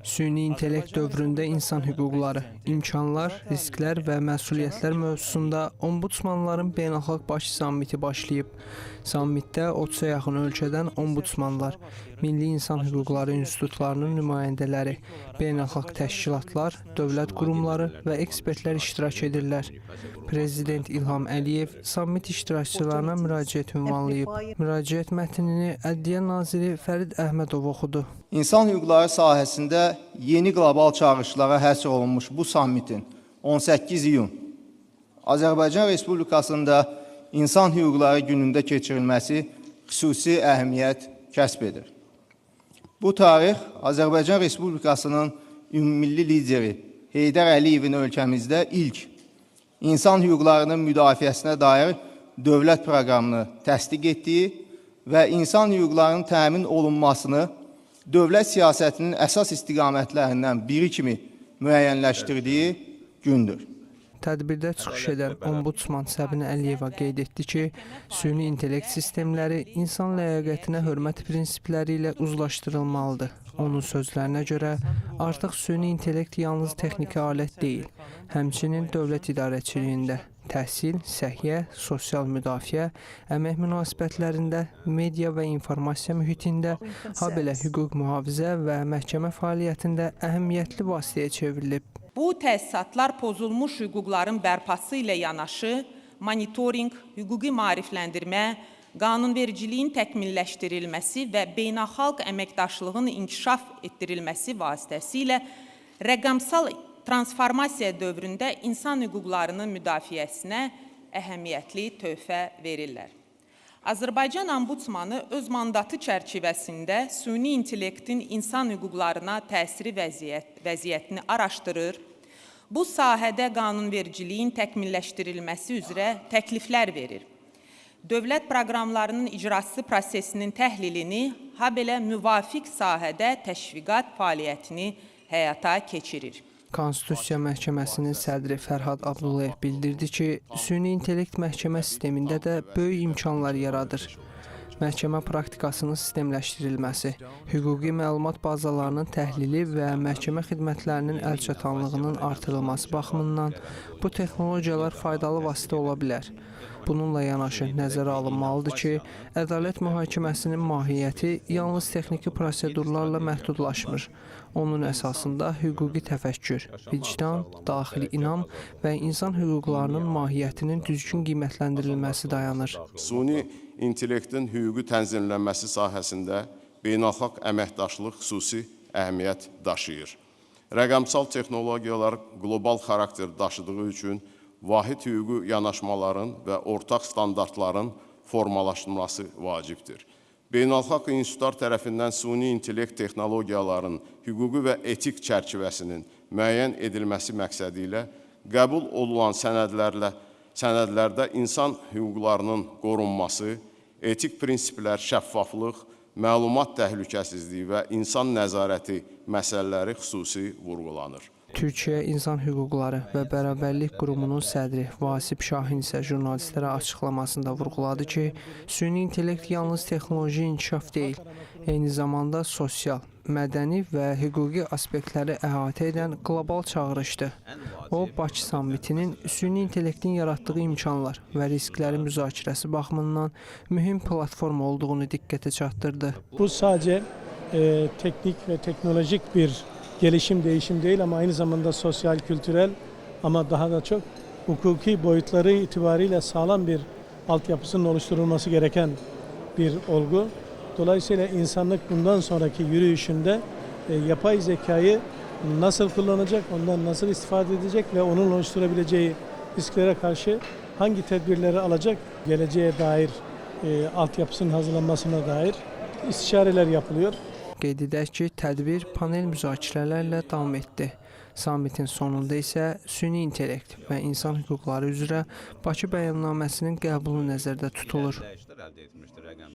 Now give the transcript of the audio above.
Süni intellekt dövründə insan hüquqları, imkanlar, risklər və məsuliyyətlər mövzusunda ombudsmanların beynəlxalq baş sammiti başlayıb. Sammitdə 30-a yaxın ölkədən ombudsmanlar, Milli İnsan Hüquqları İnstitutlarının nümayəndələri, beynəlxalq təşkilatlar, dövlət qurumları və ekspertlər iştirak edirlər. Prezident İlham Əliyev sammit iştirakçılarına müraciət ünvanlayıb. Müraciət mətnini Ədliyyə naziri Fərid Əhmədov oxudu. İnsan hüquqları sahəsində yeni qlobal çağırışlara həsr olunmuş bu sammitin 18 iyun Azərbaycan Respublikasında İnsan Hüquqları günündə keçirilməsi xüsusi əhəmiyyət kəsb edir. Bu tarix Azərbaycan Respublikasının ümummilli lideri Heydər Əliyevin ölkəmizdə ilk insan hüquqlarının müdafiəsinə dair dövlət proqramını təsdiq etdiyi və insan hüquqlarının təmin olunmasını dövlət siyasətinin əsas istiqamətlərindən biri kimi müəyyənləşdirdiyi gündür. Tədbirdə çıxış edən ombudsman Səbinə Əliyeva qeyd etdi ki, süni intellekt sistemləri insan ləyaqətinə hörmət prinsipləri ilə uzlaşdırılmalıdır. Onun sözlərinə görə, artıq süni intellekt yalnız texniki alət deyil, həmçinin dövlət idarəçiliyində, təhsil, səhiyyə, sosial müdafiə, əmək münasibətlərində, media və informasiya mühitində, habelə hüquq mühafizə və məhkəmə fəaliyyətində əhəmiyyətli vasitəyə çevrilib. Bu təsisatlar pozulmuş hüquqların bərpası ilə yanaşı, monitorinq, hüquqi maarifləndirmə, qanunvericiliyin təkmilləşdirilməsi və beynəlxalq əməkdaşlığın inkişaf etdirilməsi vasitəsilə rəqəmsal transformasiya dövründə insan hüquqlarının müdafiəsinə əhəmiyyətli töhfə verirlər. Azərbaycan ombudsmanı öz mandatı çərçivəsində süni intellektin insan hüquqlarına təsiri vəziyyətini araşdırır, bu sahədə qanunvericiliyin təkmilləşdirilməsi üzrə təkliflər verir. Dövlət proqramlarının icrası prosesinin təhlilini, habelə müvafiq sahədə təşviqat fəaliyyətini həyata keçirir. Konstitusiya Məhkəməsinin sədri Fərhad Abdullayev bildirdi ki, süni intellekt məhkəmə sistemində də böyük imkanlar yaradır. Məhkəmə praktikasının sistemləşdirilməsi, hüquqi məlumat bazalarının təhlili və məhkəmə xidmətlərinin əlçatanlığının artırılması baxımından bu texnologiyalar faydalı vasitə ola bilər. Bununla yanaşı nəzərə alınmalıdır ki, ədalət mühakiməsinin mahiyyəti yalnız texniki prosedurlarla məhdudlaşmır. Onun əsasında hüquqi təfəkkür, vicdan, daxili inam və insan hüquqlarının mahiyyətinin düzgün qiymətləndirilməsi dayanır. Süni intellektin hüquqi tənzimlənməsi sahəsində beynəlxalq əməkdaşlıq xüsusi əhəmiyyət daşıyır. Rəqəmsal texnologiyalar qlobal xarakter daşıdığı üçün vahid hüquqi yanaşmaların və ortaq standartların formalaşdırılması vacibdir. Beynəlxalq institutlar tərəfindən süni intellekt texnologiyaların hüquqi və etik çərçivəsinin müəyyən edilməsi məqsədi ilə qəbul olunan sənədlərdə insan hüquqlarının qorunması, etik prinsiplər, şəffaflıq, məlumat təhlükəsizliyi və insan nəzarəti məsələləri xüsusi vurğulanır. Türkiyə İnsan Hüquqları və Bərabərlik Qurumunun sədri Vasib Şahin isə jurnalistlərə açıqlamasında vurğuladı ki, süni intellekt yalnız texnoloji inkişaf deyil, eyni zamanda sosial, mədəni və hüquqi aspektləri əhatə edən qlobal çağırışdır. O, Bakı sammitinin süni intellektin yaratdığı imkanlar və risklərin müzakirəsi baxımından mühüm platform olduğunu diqqətə çatdırdı. Bu sadece teknik ve teknolojik bir gelişim, değişim değil ama aynı zamanda sosyal, kültürel ama daha da çok hukuki boyutları itibariyle sağlam bir altyapısının oluşturulması gereken bir olgu. Dolayısıyla insanlık bundan sonraki yürüyüşünde yapay zekayı nasıl kullanacak, ondan nasıl istifade edecek ve onun oluşturabileceği risklere karşı hangi tedbirleri alacak, geleceğe dair altyapısının hazırlanmasına dair istişareler yapılıyor. Qeyd edək ki, tədbir panel müzakirələrlə davam etdi. Sammitin sonunda isə süni intellekt və insan hüquqları üzrə Bakı bəyannaməsinin qəbulu nəzərdə tutulur.